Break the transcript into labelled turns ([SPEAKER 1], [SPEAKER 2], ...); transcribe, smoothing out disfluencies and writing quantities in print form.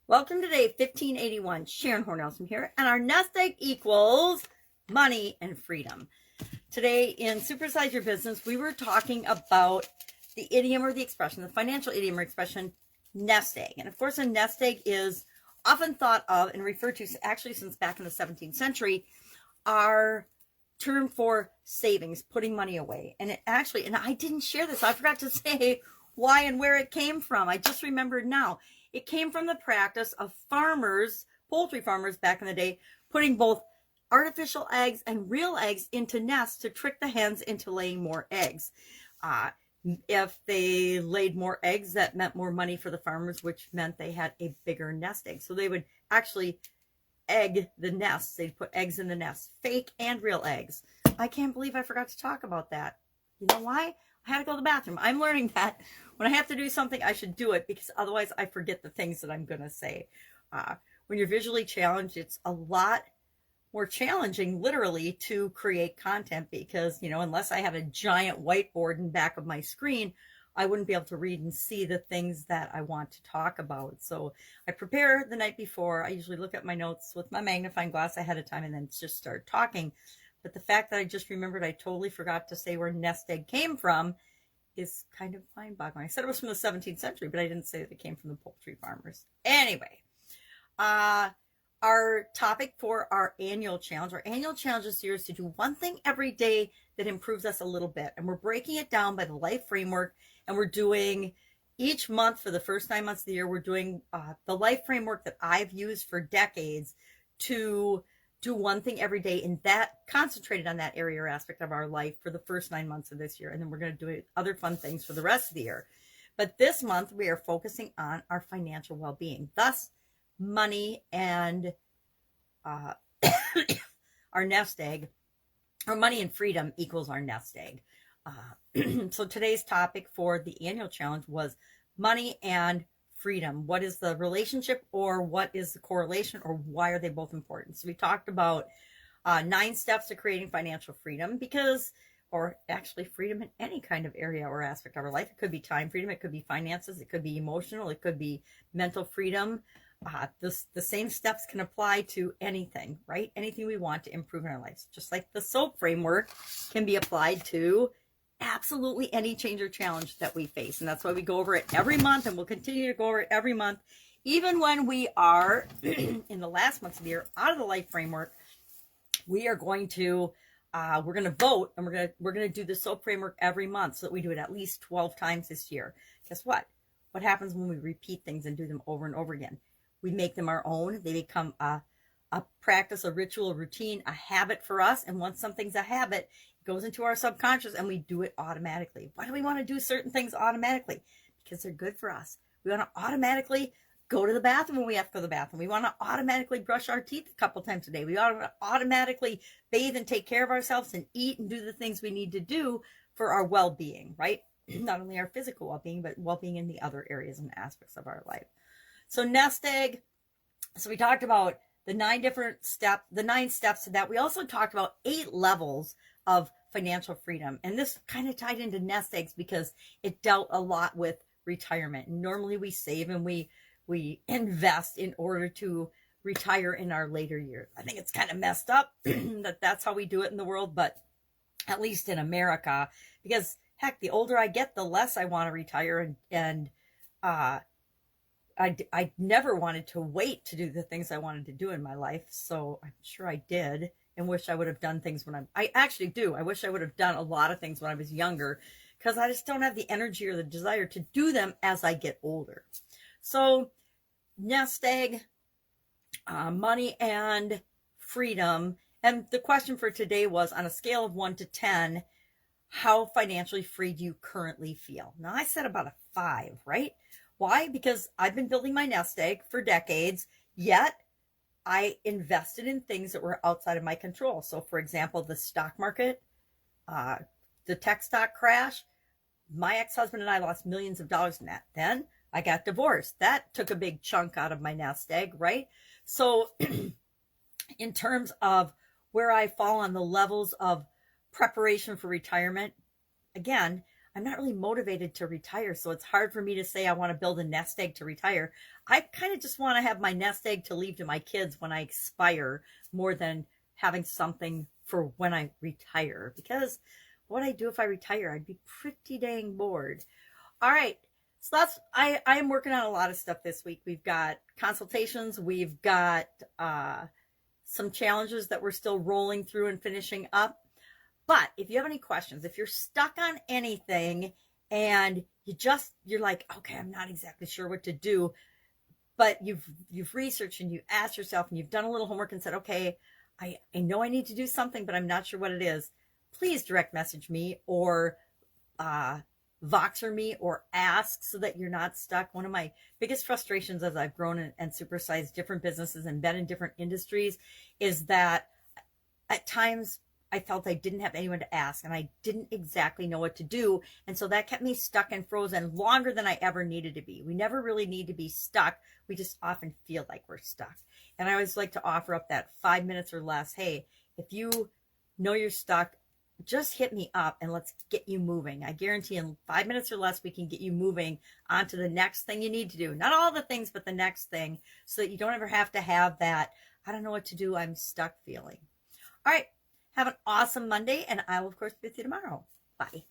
[SPEAKER 1] Welcome to day 1581. Sharon Horne-Ellstrom here, and our nest egg equals money and freedom. Today in Supersize Your Business, we were talking about the idiom or the expression, the financial idiom or expression, nest egg. And of course, a nest egg is often thought of and referred to, actually since back in the 17th century, our term for savings, putting money away. And it actually, and I didn't share this, I forgot to say why and where it came from. I just remembered now. It came from the practice of farmers, poultry farmers back in the day, putting both artificial eggs and real eggs into nests to trick the hens into laying more eggs. If they laid more eggs, that meant more money for the farmers, which meant they had a bigger nest egg. So they would actually egg the nests. They'd put eggs in the nests, fake and real eggs. I can't believe I forgot to talk about that. You know why? I had to go to the bathroom. I'm learning that when I have to do something, I should do it, because otherwise I forget the things that I'm going to say. When you're visually challenged, it's a lot more challenging, literally, to create content, because, you know, unless I had a giant whiteboard in back of my screen, I wouldn't be able to read and see the things that I want to talk about. So I prepare the night before. I usually look at my notes with my magnifying glass ahead of time and then just start talking. But the fact that I just remembered I totally forgot to say where nest egg came from is kind of mind-boggling. I said it was from the 17th century, but I didn't say that it came from the poultry farmers. Anyway, our topic for our annual challenge this year is to do one thing every day that improves us a little bit. And we're breaking it down by the life framework, and we're doing each month for the first 9 months of the year, we're doing the life framework that I've used for decades to do one thing every day, and that concentrated on that area or aspect of our life for the first 9 months of this year. And then we're going to do other fun things for the rest of the year. But this month we are focusing on our financial well-being, thus money and our nest egg, or money and freedom equals our nest egg. So today's topic for the annual challenge was money and freedom. What is the relationship, or what is the correlation, or why are they both important? So we talked about 9 steps to creating financial freedom, because, or actually freedom in any kind of area or aspect of our life. It could be time freedom, it could be finances, it could be emotional, it could be mental freedom. The same steps can apply to anything, right? Anything we want to improve in our lives. Just like the SOAP framework can be applied to absolutely any change or challenge that we face. And that's why we go over it every month, and we'll continue to go over it every month, even when we are in the last months of the year out of the life framework. We are going to we're going to vote, and we're going to do the SOAP framework every month, so that we do it at least 12 times this year. Guess what happens when we repeat things and do them over and over again? We make them our own. They become a practice, a ritual, a routine, a habit for us. And once something's a habit, it goes into our subconscious and we do it automatically. Why do we want to do certain things automatically? Because they're good for us. We want to automatically go to the bathroom when we have to go to the bathroom. We want to automatically brush our teeth a couple times a day. We want to automatically bathe and take care of ourselves and eat and do the things we need to do for our well-being, right? Not only our physical well-being, but well-being in the other areas and aspects of our life. So nest egg. So we talked about the 9 steps to that. We also talked about 8 levels of financial freedom. And this kind of tied into nest eggs because it dealt a lot with retirement. Normally we save and we invest in order to retire in our later years. I think it's kind of messed up that that's how we do it in the world, but at least in America, because heck, the older I get, the less I want to retire, and I never wanted to wait to do the things I wanted to do in my life. So I'm sure I did, and wish I would have done things when I actually do. I wish I would have done a lot of things when I was younger, because I just don't have the energy or the desire to do them as I get older. So nest egg, money and freedom. And the question for today was, on a scale of 1 to 10, how financially free do you currently feel? Now I said about a 5, right? Why? Because I've been building my nest egg for decades, yet I invested in things that were outside of my control. So for example, the stock market, the tech stock crash, my ex-husband and I lost millions of dollars in that. Then I got divorced. That took a big chunk out of my nest egg, right? So in terms of where I fall on the levels of preparation for retirement, again, I'm not really motivated to retire. So it's hard for me to say I want to build a nest egg to retire. I kind of just want to have my nest egg to leave to my kids when I expire more than having something for when I retire. Because what I do if I retire, I'd be pretty dang bored. All right. So I am working on a lot of stuff this week. We've got consultations. We've got some challenges that we're still rolling through and finishing up. But if you have any questions, if you're stuck on anything and you're like, okay, I'm not exactly sure what to do, but you've researched and you asked yourself and you've done a little homework and said, okay, I know I need to do something, but I'm not sure what it is. Please direct message me or Voxer me or ask so that you're not stuck. One of my biggest frustrations as I've grown and supersized different businesses and been in different industries is that at times I felt I didn't have anyone to ask and I didn't exactly know what to do. And so that kept me stuck and frozen longer than I ever needed to be. We never really need to be stuck. We just often feel like we're stuck. And I always like to offer up that 5 minutes or less. Hey, if you know you're stuck, just hit me up and let's get you moving. I guarantee in 5 minutes or less, we can get you moving onto the next thing you need to do. Not all the things, but the next thing, so that you don't ever have to have that, I don't know what to do, I'm stuck feeling. All right. Have an awesome Monday, and I will, of course, be with you tomorrow. Bye.